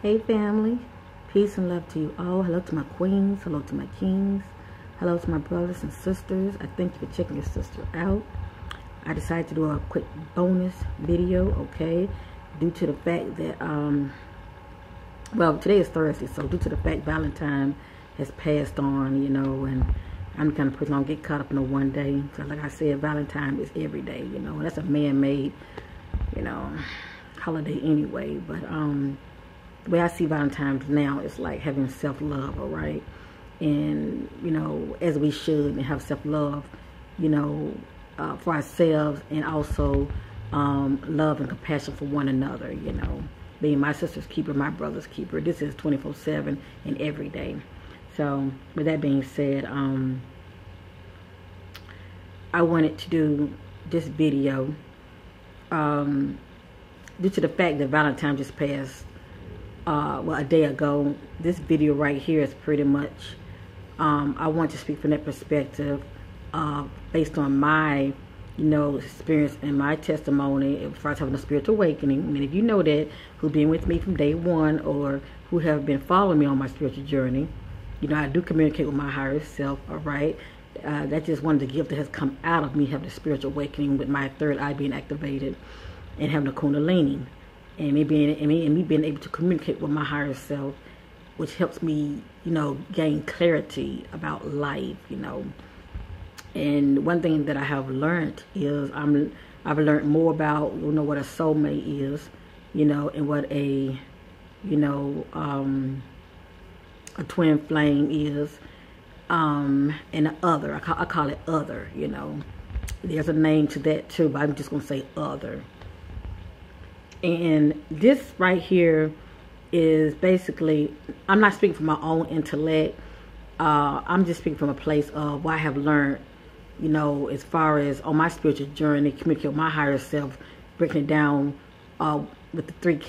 Hey family, peace and love to you all. Hello to my queens, hello to my kings, hello to my brothers and sisters. I thank you for checking your sister out. I decided to do a quick bonus video, okay, due to the fact that, well, today is Thursday, so due to the fact Valentine has passed on, you know, and I'm the kind of person I don't get caught up in a one day. So like I said, Valentine is every day, you know, and that's a man-made, you know, holiday anyway. But the way I see Valentine's now is like having self-love, all right? And, you know, as we should, and have self-love, you know, for ourselves, and also love and compassion for one another, you know. Being my sister's keeper, my brother's keeper. This is 24/7 and every day. So, with that being said, I wanted to do this video due to the fact that Valentine just passed, well, a day ago. This video right here is pretty much, I want to speak from that perspective, based on my, you know, experience and my testimony as far as having a spiritual awakening. I mean, if you know that, who've been with me from day one, or who have been following me on my spiritual journey, you know, I do communicate with my higher self, all right? That's just one of the gifts that has come out of me having a spiritual awakening, with my third eye being activated and having a kundalini, and me being able to communicate with my higher self, which helps me, you know, gain clarity about life, you know. And one thing that I have learned is I've learned more about, you know, what a soulmate is, you know, and what a, you know, a twin flame is, and an other. I call it other, you know. There's a name to that too, but I'm just gonna say other. And this right here is basically, I'm not speaking from my own intellect. I'm just speaking from a place of what I have learned, you know, as far as on my spiritual journey, communicate with my higher self, breaking it down with the three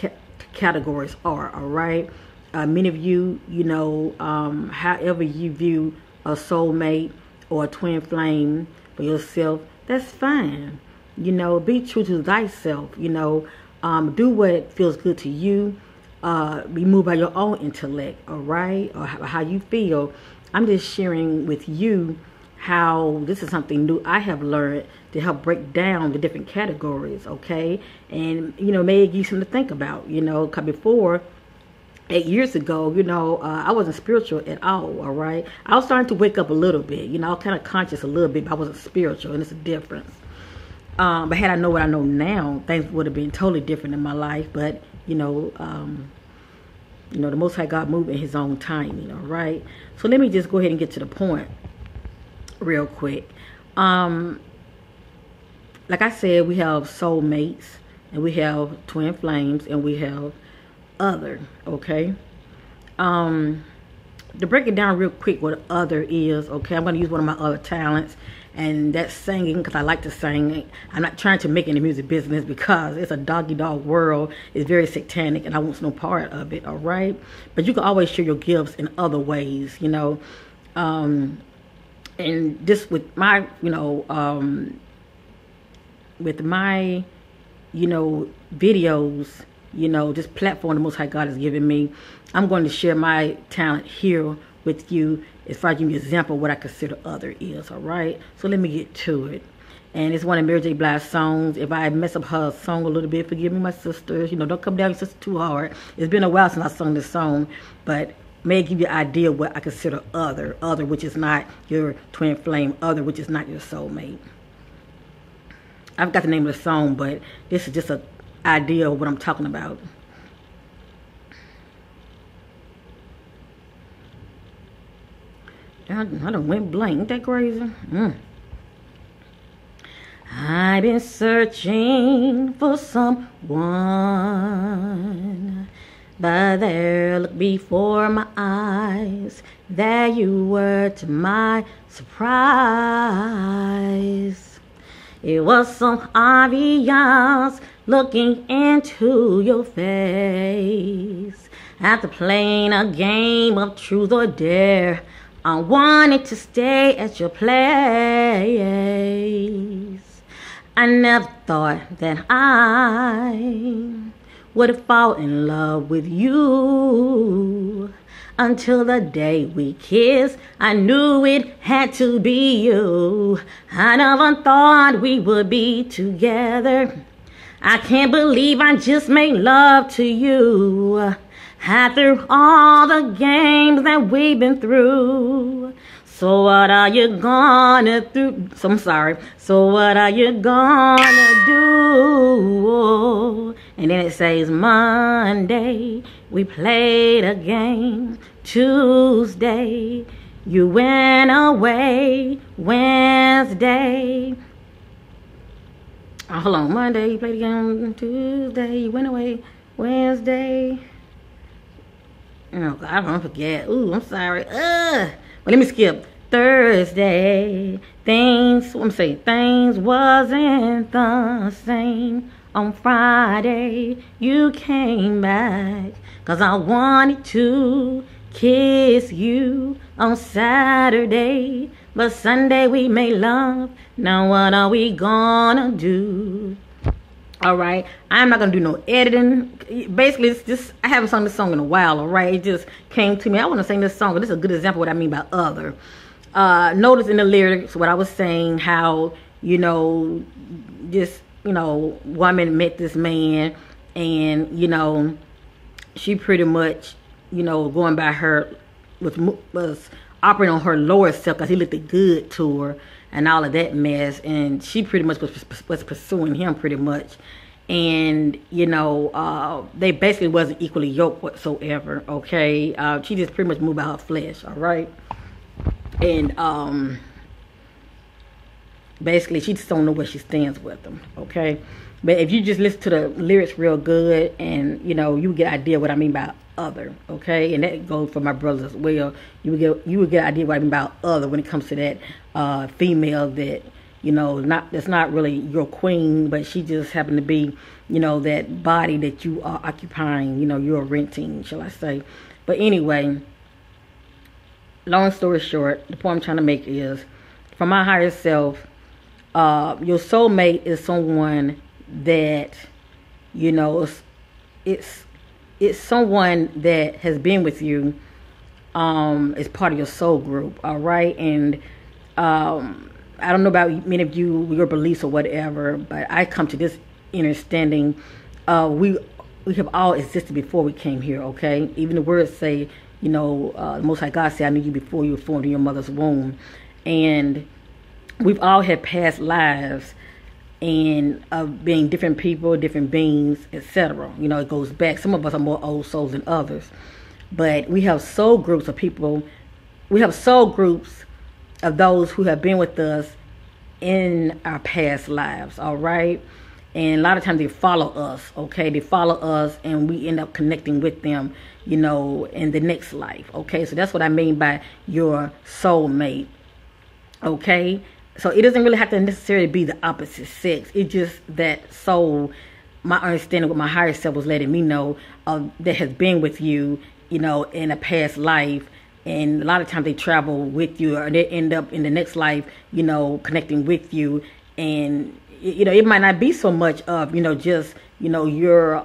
categories are, all right? Many of you, you know, however you view a soulmate or a twin flame for yourself, that's fine. You know, be true to thyself, you know. Do what feels good to you. Be moved by your own intellect, all right? Or how you feel. I'm just sharing with you how this is something new I have learned to help break down the different categories, okay? And, you know, maybe give you something to think about, you know, because before, 8 years ago, you know, I wasn't spiritual at all right? I was starting to wake up a little bit, you know, I was kind of conscious a little bit, but I wasn't spiritual, and it's a difference. But had I known what I know now, things would have been totally different in my life. But, you know, the Most High God moved in His own timing, all right? So let me just go ahead and get to the point real quick. Like I said, we have soulmates, and we have twin flames, and we have other, okay? To break it down real quick what other is, okay, I'm going to use one of my other talents, and that's singing, because I like to sing. I'm not trying to make any music business, because it's a dog world. It's very satanic, and I want no part of it, all right? But you can always share your gifts in other ways, you know. And this with my, you know, videos, you know, this platform the Most High God has given me, I'm going to share my talent here with you as far as give you an example of what I consider other is, all right? So let me get to it. And it's one of Mary J. Blige's songs. If I mess up her song a little bit, forgive me, my sisters. You know, don't come down your sister too hard. It's been a while since I sung this song, but may give you an idea of what I consider other, which is not your twin flame, other, which is not your soulmate. I've got the name of the song, but this is just an idea of what I'm talking about. I done went blank. Ain't that crazy? I've been searching for someone, but there, look before my eyes, there you were to my surprise. It was so obvious looking into your face. After playing a game of truth or dare, I wanted to stay at your place. I never thought that I would fall in love with you. Until the day we kissed, I knew it had to be you. I never thought we would be together. I can't believe I just made love to you. After all the games that we've been through. So what are you gonna do? So I'm sorry. So what are you gonna do? And then it says Monday, we played a game. Tuesday, you went away. Wednesday. Oh, hold on. Monday, you played a game. Tuesday, you went away. Wednesday. Oh, God, I don't forget. Ooh, I'm sorry. Well, let me skip. Thursday, things wasn't the same. On Friday, you came back, 'cause I wanted to kiss you on Saturday. But Sunday we made love. Now what are we gonna do? Alright, I'm not gonna do no editing. Basically, it's just, I haven't sung this song in a while, alright? It just came to me. I want to sing this song, but this is a good example of what I mean by other. Notice in the lyrics what I was saying, how, you know, this, you know, woman met this man, and, you know, she pretty much, you know, going by her, was operating on her lower self, because he looked good to her and all of that mess, and she pretty much was pursuing him pretty much, and, you know, they basically wasn't equally yoked whatsoever, okay? She just pretty much moved out her flesh, all right? And basically she just don't know where she stands with him, okay? But if you just listen to the lyrics real good, and, you know, you get an idea what I mean by other, okay? And that goes for my brothers as well. You would get an idea what I mean by other when it comes to that female that, you know, that's not really your queen, but she just happened to be, you know, that body that you are occupying, you know, you're renting, shall I say. But anyway, long story short, the point I'm trying to make is, from my higher self, your soulmate is someone that, you know, it's someone that has been with you, as part of your soul group, all right? And I don't know about many of you, your beliefs or whatever, but I come to this understanding, we have all existed before we came here, okay? Even the words say, you know, the Most High God said, I knew you before you were formed in your mother's womb. And we've all had past lives, and being different people, different beings, etc. You know, it goes back. Some of us are more old souls than others. But we have soul groups of people. We have soul groups of those who have been with us in our past lives, all right? And a lot of times they follow us, okay? They follow us, and we end up connecting with them, you know, in the next life, okay? So that's what I mean by your soulmate, okay? So it doesn't really have to necessarily be the opposite sex. It's just that soul, my understanding, what my higher self was letting me know, that has been with you, you know, in a past life. And a lot of times they travel with you, or they end up in the next life, you know, connecting with you. And, you know, it might not be so much of, you know, just, you know, your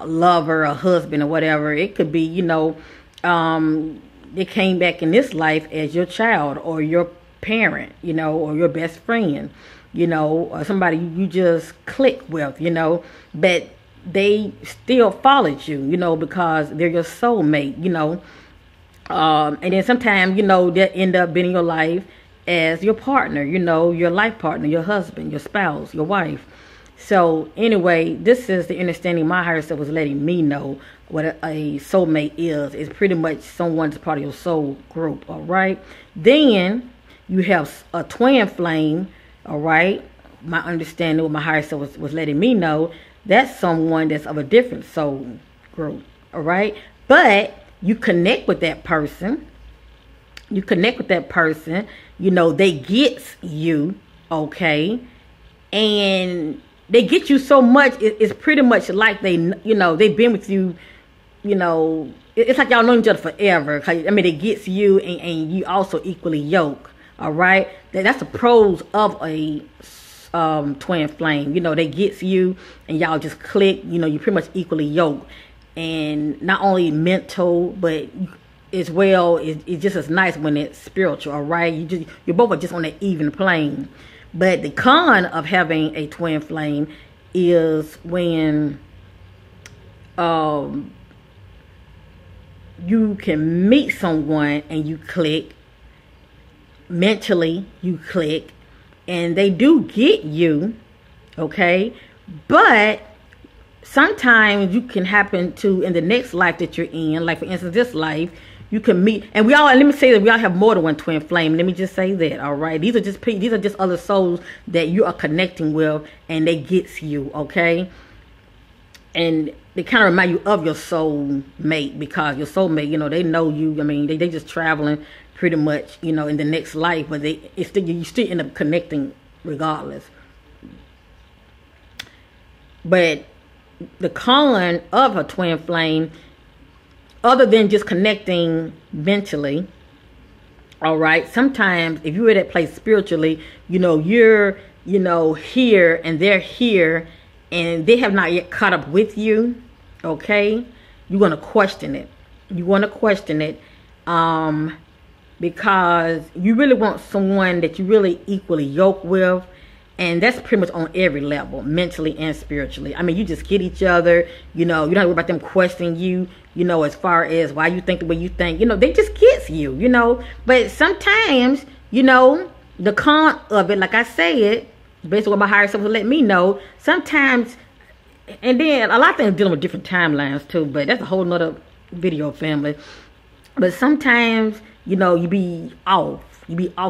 lover or husband or whatever. It could be, you know, they came back in this life as your child or your parent, you know, or your best friend, you know, or somebody you just click with, you know, but they still followed you, you know, because they're your soulmate, you know. And then sometimes, you know, they end up being in your life as your partner, you know, your life partner, your husband, your spouse, your wife. So anyway, this is the understanding my higher self was letting me know what a soulmate is. It's pretty much someone that's part of your soul group, all right? Then you have a twin flame, all right? My understanding, what my higher self was letting me know, that's someone that's of a different soul group, all right? But you connect with that person. You connect with that person. You know, they get you, okay? And they get you so much, it's pretty much like they, you know, they've been with you, you know, it's like y'all know each other forever. I mean, it gets you, and you also equally yoke, all right? That's the pros of a twin flame. You know, they gets you and y'all just click. You know, you're pretty much equally yoked. And not only mental, but as well, it's just as nice when it's spiritual, all right? You both are just on an even plane. But the con of having a twin flame is when you can meet someone and you click, mentally you click, and they do get you, okay? But sometimes you can happen to, in the next life that you're in, like for instance this life, you can meet, and we all, let me say that we all have more than one twin flame. Let me just say that, all right? These are just other souls that you are connecting with, and they gets you, okay? And they kind of remind you of your soul mate, because your soul mate, you know, they know you. I mean, they just traveling pretty much, you know, in the next life, but you still end up connecting regardless. But the con of a twin flame, other than just connecting mentally, all right, sometimes if you're at that place spiritually, you know, you're, you know, here and they're here and they have not yet caught up with you, okay, you're going to question it. You want to question it because you really want someone that you really equally yoke with. And that's pretty much on every level, mentally and spiritually. I mean, you just get each other, you know, you don't worry about them questioning you, you know, as far as why you think the way you think, you know, they just gets you, you know. But sometimes, you know, the con of it, like I said, based on what my higher self will let me know, sometimes, and then a lot of things dealing with different timelines too, but that's a whole nother video, family. But sometimes, you know, you be off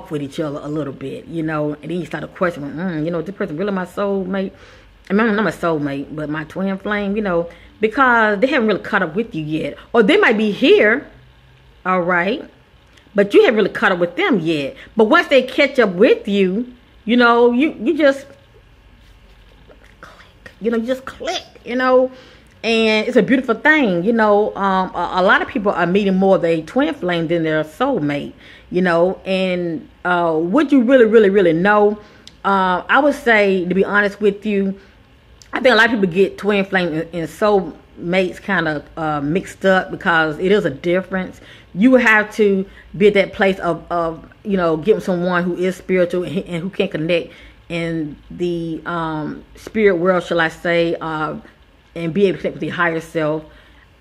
with each other a little bit, you know, and then you start to question, you know, this person really my soulmate? I mean, I'm not my soulmate, but my twin flame, you know, because they haven't really caught up with you yet. Or they might be here, all right, but you haven't really caught up with them yet. But once they catch up with you, you know, you just click, you know, you just click, you know. And it's a beautiful thing, you know. A lot of people are meeting more of a twin flame than their soulmate, you know. And what you really know, I would say, to be honest with you, I think a lot of people get twin flame and soulmates kind of mixed up, because it is a difference. You have to be at that place of you know, getting someone who is spiritual and who can connect in the spirit world, shall I say, and be able to connect with the higher self,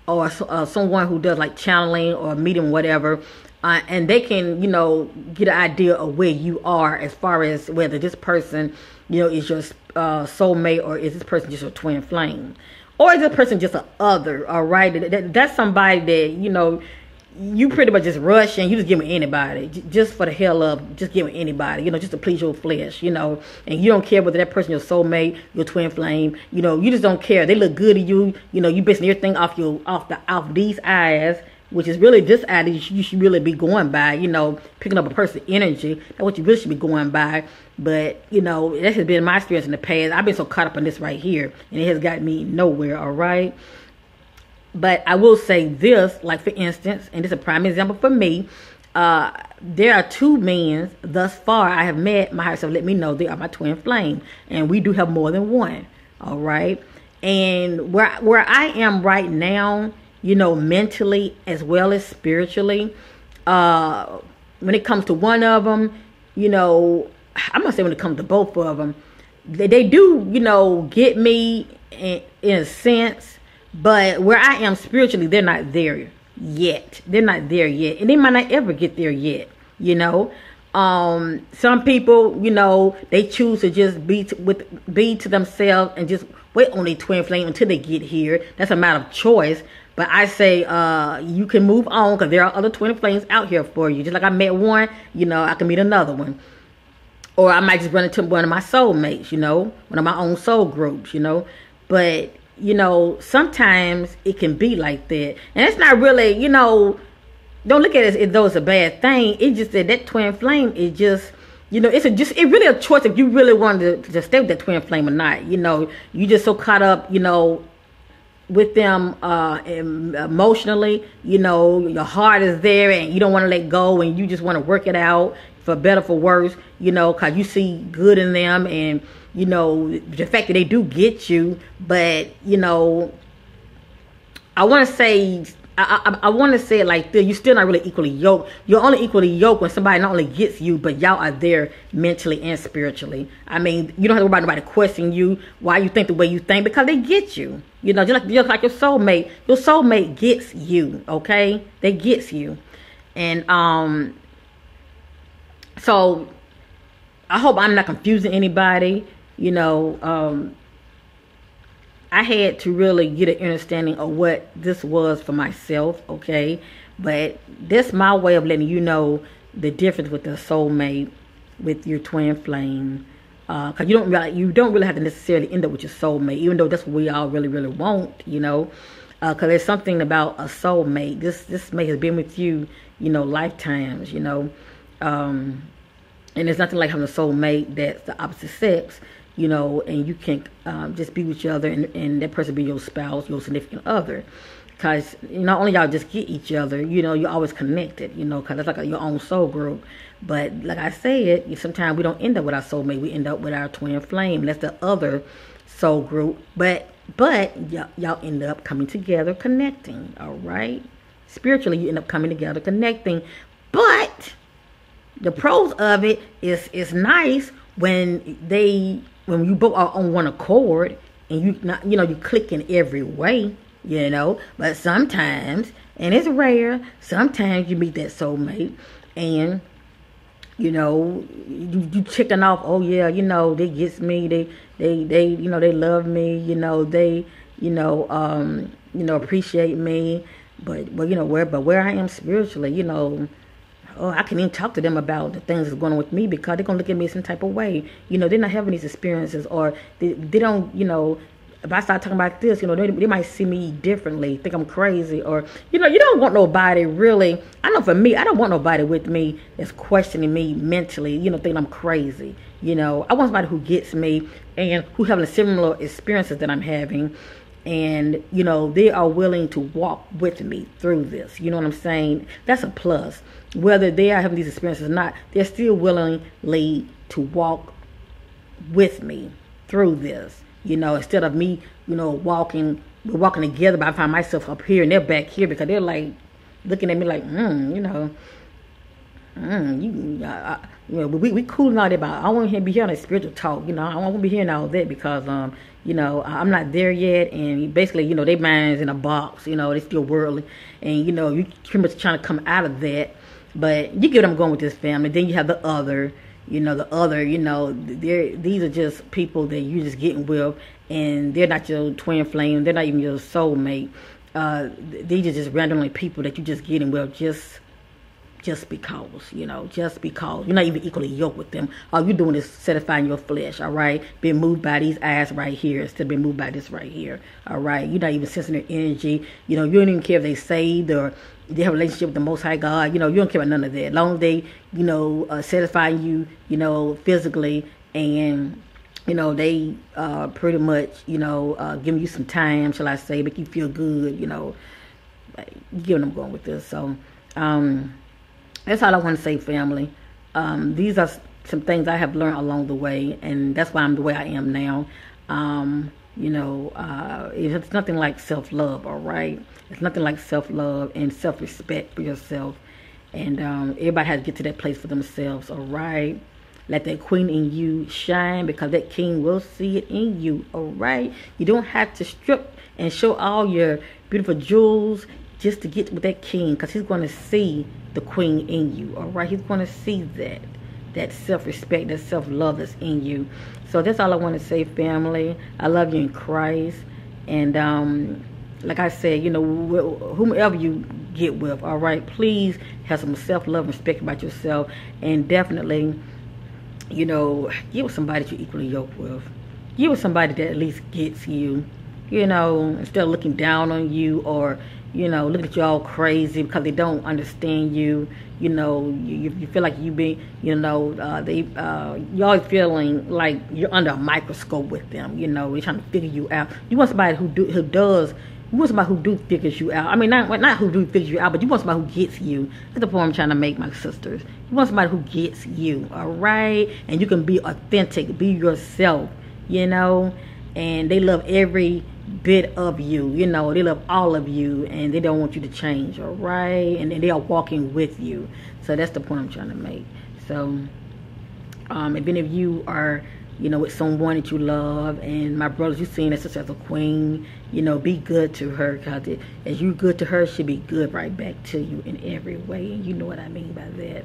or someone who does like channeling or medium, whatever, and they can, you know, get an idea of where you are as far as whether this person, you know, is your soulmate, or is this person just a twin flame, or is this person just a other, all right? That's somebody that, you know, you pretty much just rush and you just give me anybody, just for the hell of just giving anybody, you know, just to please your flesh, you know, and you don't care whether that person your soulmate, your twin flame, you know, you just don't care. They look good to you, you know, you basing everything off these eyes, which is really this eye that you should really be going by, you know, picking up a person's energy. That's what you really should be going by. But, you know, that has been my experience in the past. I've been so caught up in this right here, and it has got me nowhere, all right? But I will say this, like for instance, and this is a prime example for me, there are two men thus far I have met, my higher self let me know they are my twin flame, and we do have more than one, all right? And where I am right now, you know, mentally as well as spiritually, when it comes to one of them, you know, I'm gonna say when it comes to both of them, they do, you know, get me in a sense. But where I am spiritually, they're not there yet. They're not there yet. And they might not ever get there yet, you know. Some people, you know, they choose to just be to themselves and just wait on their twin flame until they get here. That's a matter of choice. But I say you can move on, because there are other twin flames out here for you. Just like I met one, you know, I can meet another one. Or I might just run into one of my soulmates, you know, one of my own soul groups, you know. But you know, sometimes it can be like that. And it's not really, you know, don't look at it as though it's a bad thing. It's just that twin flame is just, you know, it's really a choice if you really want to stay with that twin flame or not. You know, you just so caught up, you know, with them emotionally, you know, your heart is there and you don't want to let go and you just want to work it out, for better, for worse, you know, because you see good in them, and, you know, the fact that they do get you. But, you know, I want to say, I want to say it like this: you're still not really equally yoked. You're only equally yoked when somebody not only gets you, but y'all are there mentally and spiritually. I mean, you don't have to worry about nobody questioning you why you think the way you think, because they get you. You know, just like your soulmate. Your soulmate gets you. Okay, they gets you, and so I hope I'm not confusing anybody. You know, I had to really get an understanding of what this was for myself, okay? But this my way of letting you know the difference with the soulmate, with your twin flame. Because you don't really have to necessarily end up with your soulmate, even though that's what we all really, really want, you know? Because there's something about a soulmate. This mate has been with you, you know, lifetimes, you know? And there's nothing like having a soulmate that's the opposite sex, you know, and you can just be with each other, and that person be your spouse, your significant other. Because not only y'all just get each other, you know, you're always connected, you know, because that's like your own soul group. But like I said, sometimes we don't end up with our soulmate. We end up with our twin flame. That's the other soul group. But y'all end up coming together, connecting, all right? Spiritually, you end up coming together, connecting. But the pros of it is nice when you both are on one accord, and you click in every way, you know. But sometimes, and it's rare, sometimes you meet that soulmate, and you know, you chicken off. Oh yeah, you know, they gets me. They you know, they love me. You know, they appreciate me. But you know, where I am spiritually, you know. Oh, I can't even talk to them about the things that's going on with me, because they're going to look at me some type of way. You know, they're not having these experiences, or they don't, you know, if I start talking about this, you know, they might see me differently, think I'm crazy, or, you know, you don't want nobody really. I know for me, I don't want nobody with me that's questioning me mentally, you know, thinking I'm crazy. You know, I want somebody who gets me and who having similar experiences that I'm having. And, you know, they are willing to walk with me through this. You know what I'm saying? That's a plus. Whether they are having these experiences or not, they're still willingly to walk with me through this. You know, instead of me, you know, we're walking together, but I find myself up here and they're back here, because they're like looking at me like, you know, you know, we cool and all that, but I want to be hearing a spiritual talk. You know, I want to be hearing all that, because you know, I'm not there yet, and basically, you know, their minds in a box. You know, they still worldly, and you know, you pretty much trying to come out of that. But you get what I'm going with this family. Then you have the other, you know, these are just people that you're just getting with, and they're not your twin flame. They're not even your soulmate. These are just randomly people that you're just getting with, just because, you know, just because. You're not even equally yoked with them. All you're doing is satisfying your flesh, all right? Being moved by these eyes right here instead of being moved by this right here, all right? You're not even sensing their energy. You know, you don't even care if they saved or they have a relationship with the Most High God. You know, you don't care about none of that. As long as they, you know, satisfying you, you know, physically, and, you know, they pretty much, you know, giving you some time, shall I say, make you feel good, you know. You get what I'm going with this. So, that's all I want to say, family. These are some things I have learned along the way, and that's why I'm the way I am now. You know, it's nothing like self-love, all right? It's nothing like self-love and self-respect for yourself. And everybody has to get to that place for themselves, all right? Let that queen in you shine, because that king will see it in you, all right? You don't have to strip and show all your beautiful jewels just to get with that king, because he's going to see the queen in you, all right? He's going to see that self-respect, that self-love that's in you. So that's all I want to say, family. I love you in Christ. And like I said, you know, whomever you get with, all right, please have some self-love and respect about yourself. And definitely, you know, get with somebody that you're equally yoked with. Get with somebody that at least gets you, you know, instead of looking down on you, or, you know, looking at you all crazy because they don't understand you. You know, you feel like you be, you know, you're always feeling like you're under a microscope with them. You know, they're trying to figure you out. You want somebody who does You want somebody who do figures you out. I mean, not who do figures you out, but you want somebody who gets you. That's the point I'm trying to make, my sisters. You want somebody who gets you, all right? And you can be authentic, be yourself, you know? And they love every bit of you, you know? They love all of you, and they don't want you to change, all right? And they are walking with you. So that's the point I'm trying to make. So, if any of you are, you know, with someone that you love, and my brothers, you seeing that sister as a queen, you know, be good to her, because as you good to her, she'll be good right back to you in every way, and you know what I mean by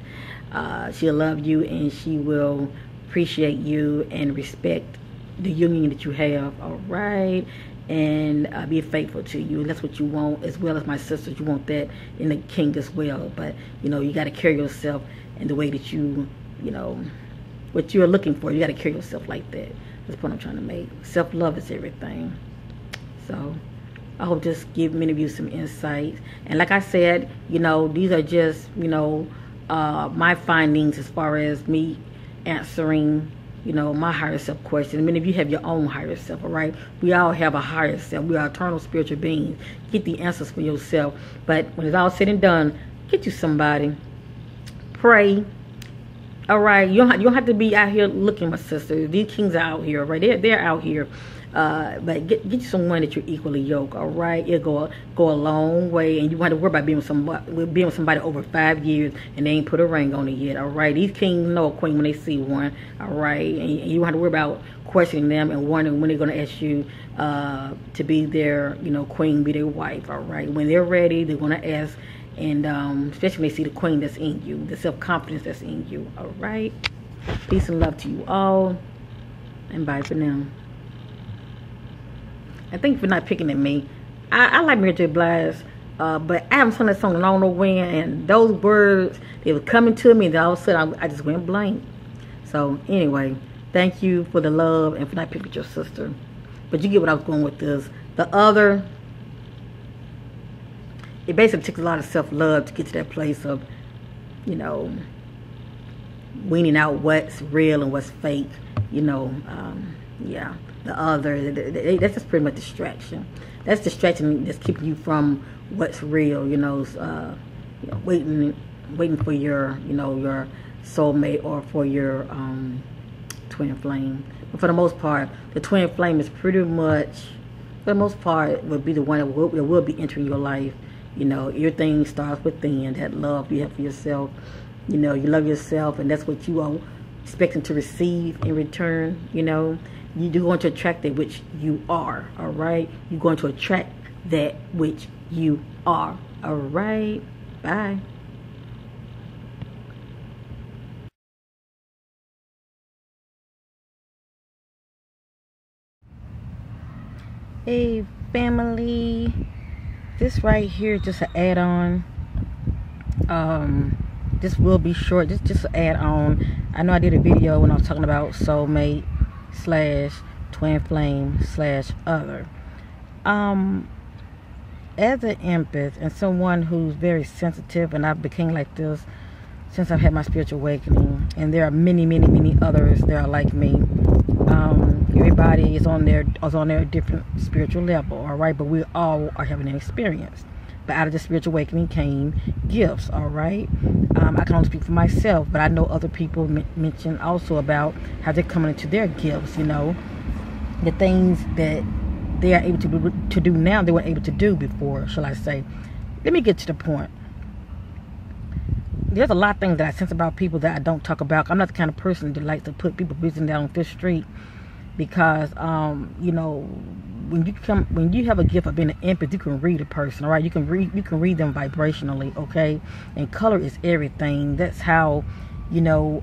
that. She'll love you, and she will appreciate you and respect the union that you have, all right, and be faithful to you, and that's what you want, as well as my sisters. You want that in the king as well, but, you know, you got to carry yourself in the way that you know, what you're looking for. You got to carry yourself like that. That's what I'm trying to make. Self-love is everything. So I hope this give many of you some insight. And like I said, you know, these are just, you know, my findings as far as me answering, you know, my higher self question. Many of you have your own higher self, all right? We all have a higher self. We are eternal spiritual beings. Get the answers for yourself. But when it's all said and done, get you somebody. Pray. All right, you don't have to be out here looking, my sister. These kings are out here, right? They're out here. But get you someone that you're equally yoked. All right, it'll go a long way, and you won't have to worry about being with somebody over 5 years and they ain't put a ring on it yet. All right, these kings know a queen when they see one. All right, and you don't have to worry about questioning them and wondering when they're gonna ask you to be their, you know, queen, be their wife. All right, when they're ready, they're gonna ask. And especially when they see the queen that's in you, the self-confidence that's in you. All right, peace and love to you all, and bye for now. And thank you for not picking at me. I like Mary J. Blige, but I haven't sung that song in I don't know when, and those words, they were coming to me, and then all of a sudden I just went blank. So anyway, thank you for the love and for not picking your sister. But you get what I was going with this. The other, it basically takes a lot of self-love to get to that place of, you know, weaning out what's real and what's fake. You know, yeah. The other, that's just pretty much distraction. That's distraction that's keeping you from what's real. You know, waiting for your, you know, your soulmate or for your twin flame. But for the most part, the twin flame is pretty much, for the most part, would be the one that will be entering your life. You know, everything starts within, that love you have for yourself. You know, you love yourself, and that's what you are expecting to receive in return. You know, you're going to attract that which you are, all right? You're going to attract that which you are, all right? Bye. Hey, family. This right here, just an add-on. This will be short. Just an add-on. I know I did a video when I was talking about soulmate / twin flame / other. As an empath and someone who's very sensitive, and I've become like this since I've had my spiritual awakening, and there are many others that are like me. Everybody is on their different spiritual level, all right? But we all are having an experience. But out of the spiritual awakening came gifts, all right? I can only speak for myself, but I know other people mention also about how they're coming into their gifts, you know, the things that they are able to do now they weren't able to do before, shall I say. Let me get to the point. There's a lot of things that I sense about people that I don't talk about. I'm not the kind of person that likes to put people's business down on this street, because you know, when you have a gift of being an empath, you can read a person, all right? You can read them vibrationally, okay? And color is everything. That's how, you know,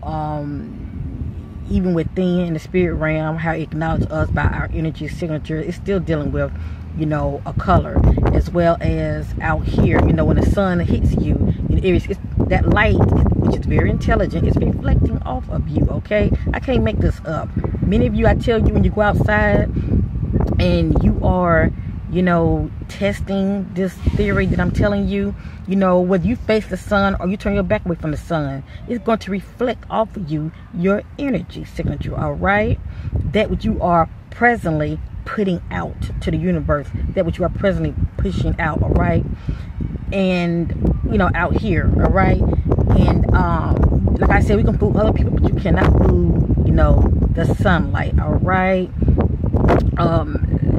even within the spirit realm, how it acknowledges us by our energy signature, it's still dealing with, you know, a color, as well as out here, you know, when the sun hits you, it's that light, which is very intelligent, is reflecting off of you, okay? I can't make this up. Many of you, I tell you, when you go outside and you are, you know, testing this theory that I'm telling you. You know, whether you face the sun or you turn your back away from the sun, it's going to reflect off of you your energy signature, all right? That what you are presently putting out to the universe, that what you are presently pushing out, all right? And, you know, out here, all right? And, like I said, we can fool other people, but you cannot fool, you know, the sunlight, all right?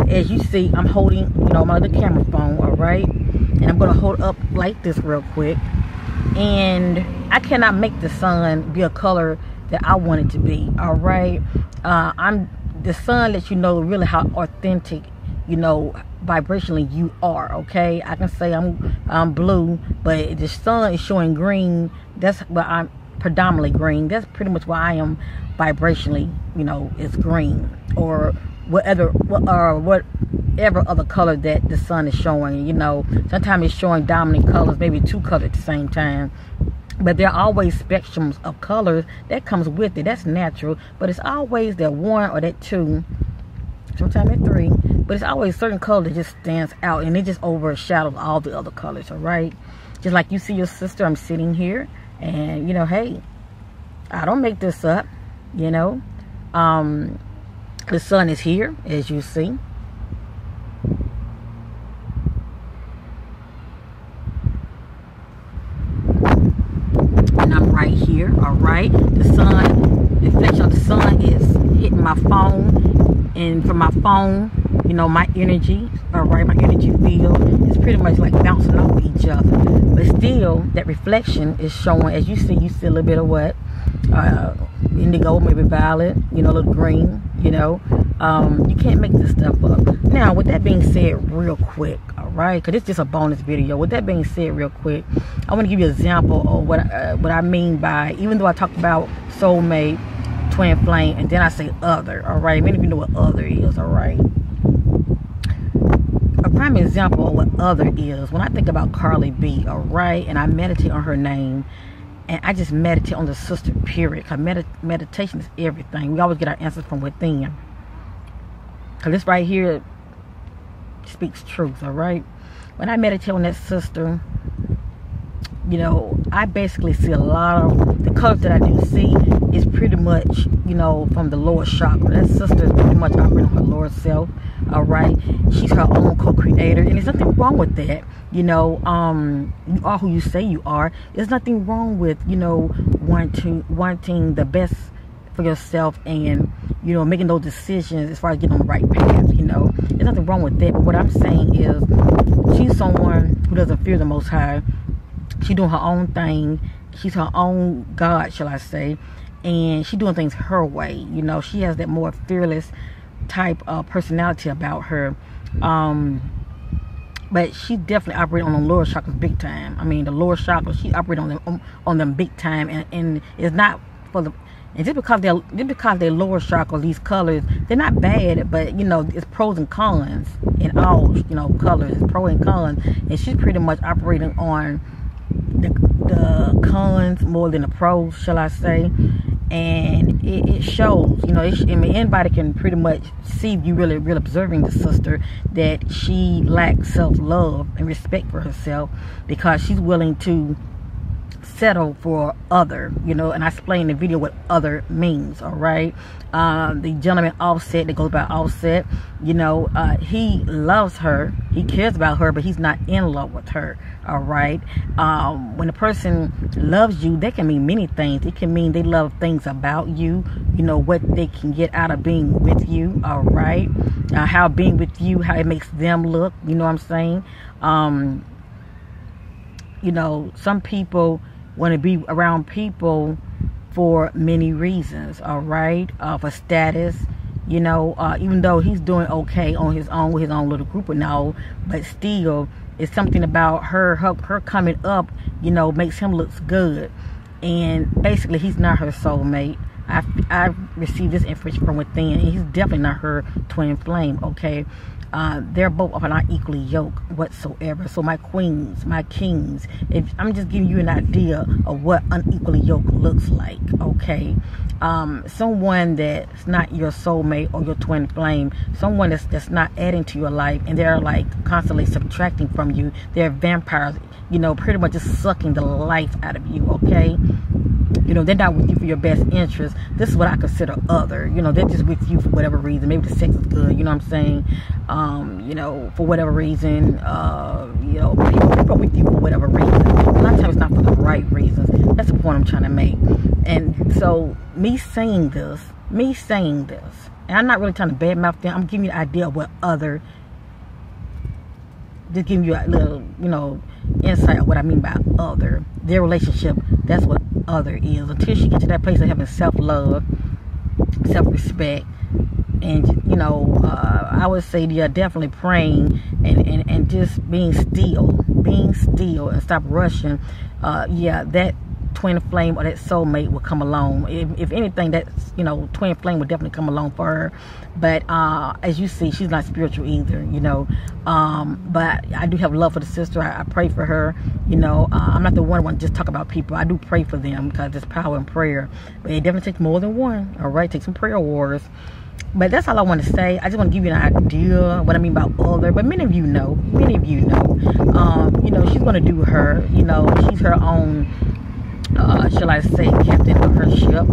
As you see, I'm holding, you know, my other camera phone, all right? And I'm going to hold up like this real quick. And I cannot make the sun be a color that I want it to be, all right? The sun lets you know really how authentic, you know, vibrationally you are, okay? I can say I'm blue, but the sun is showing green. That's why I'm predominantly green. That's pretty much why I am vibrationally, you know, it's green, or whatever other color that the sun is showing. You know, sometimes it's showing dominant colors, maybe two colors at the same time. But there are always spectrums of colors that comes with it. That's natural. But it's always that one or that two, sometimes that three. But it's always a certain color that just stands out, and it just overshadows all the other colors, all right? Just like you see your sister, I'm sitting here, and, you know, hey, I don't make this up, you know. The sun is here, as you see. And I'm right here, all right? The sun, the reflection of the sun is hitting my phone. And from my phone, you know, my energy, all right, my energy field is pretty much like bouncing off each other. But still, that reflection is showing, as you see a little bit of what? Indigo, maybe violet, you know, a little green, you know. You can't make this stuff up. Now, with that being said, real quick, all right, because it's just a bonus video. With that being said, real quick, I want to give you an example of what I mean by, even though I talked about soulmate, twin flame, and then I say other, all right? Many of you know what other is, all right? A prime example of what other is, when I think about Carly B, all right, and I meditate on her name, and I just meditate on the sister, period. Because meditation is everything. We always get our answers from within. Because this right here speaks truth, all right? When I meditate on that sister, you know, I basically see a lot of the colors that I do see is pretty much, you know, from the lower chakra. That sister is pretty much operating her lower self, all right? She's her own co-creator, and there's nothing wrong with that. You know, you are who you say you are. There's nothing wrong with, you know, wanting the best for yourself, and, you know, making those decisions as far as getting on the right path. You know, there's nothing wrong with that. But what I'm saying is, she's someone who doesn't fear the Most High. She's doing her own thing. She's her own God, shall I say, and she's doing things her way. You know, she has that more fearless type of personality about her. But she definitely operates on the lower chakras big time. I mean, the lower chakras, she operates on them big time, and it's not for the. And just because they're lower chakra, these colors, they're not bad, but, you know, it's pros and cons in all, you know, colors. It's pros and cons, and she's pretty much operating on the cons more than the pros, shall I say. And it shows, you know, I mean, anybody can pretty much see, you really observing the sister, that she lacks self-love and respect for herself, because she's willing to settle for other, you know. And I explained in the video what other means, all right? The gentleman Offset, that goes by Offset, you know, he loves her, he cares about her, but he's not in love with her, all right? When a person loves you, that can mean many things. It can mean they love things about you, you know, what they can get out of being with you, all right? How being with you, how it makes them look, you know what I'm saying? You know, some people want to be around people for many reasons, all right? For status, you know, even though he's doing okay on his own with his own little group and all, but still, it's something about her coming up, you know, makes him look good. And basically, he's not her soulmate, I received this information from within, and he's definitely not her twin flame, okay? They're both are not equally yoked whatsoever. So my queens, my kings, if I'm just giving you an idea of what unequally yoked looks like, okay? Someone that's not your soulmate or your twin flame, someone that's not adding to your life, and they're like constantly subtracting from you. They're vampires, you know, pretty much just sucking the life out of you, okay? You know, they're not with you for your best interest. This is what I consider other. You know, they're just with you for whatever reason. Maybe the sex is good, you know what I'm saying? You know, for whatever reason, you know, people are with you for whatever reason. A lot of times it's not for the right reasons. That's the point I'm trying to make. And so, me saying this, and I'm not really trying to badmouth them. I'm giving you an idea of what other, just giving you a little, you know, insight of what I mean by other. Their relationship, that's what other is. Until she gets to that place of having self-love, self-respect, and, you know, I would say, yeah, definitely praying and just being still and stop rushing. Yeah, that twin flame or that soulmate will come along. If anything, that, you know, twin flame will definitely come along for her. But as you see, she's not spiritual either, you know. But I do have love for the sister. I pray for her, you know. I'm not the one to just talk about people. I do pray for them because there's power in prayer. But it definitely takes more than one, all right? Take some prayer wars. But that's all I want to say. I just want to give you an idea of what I mean by other. But many of you know. You know, she's going to do her. You know, she's her own, shall I say, captain of her ship.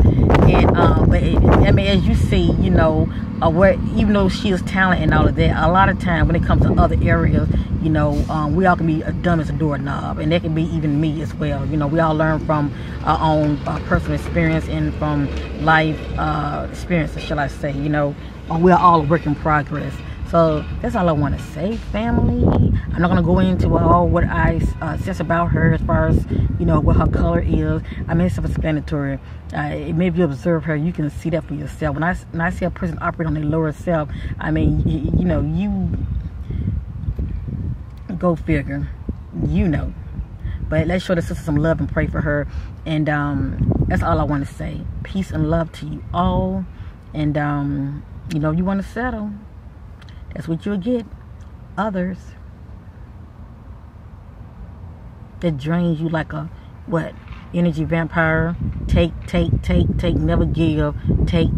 And but I mean, as you see, you know, where even though she is talented and all of that, a lot of time when it comes to other areas, you know, we all can be dumb as a doorknob, and that can be even me as well. You know, we all learn from our own personal experience and from life experiences, shall I say. You know, we are all a work in progress. So that's all I want to say, family. I'm not going to go into all what I sense about her as far as, you know, what her color is. I mean, it's self-explanatory. Maybe if you observe her, you can see that for yourself. When I see a person operate on their lower self, I mean, you know, you go figure, you know. But let's show the sister some love and pray for her. And that's all I want to say. Peace and love to you all. And, you know, you want to settle. That's what you'll get. Others that drains you like a, what, energy vampire. Take, never give. Take.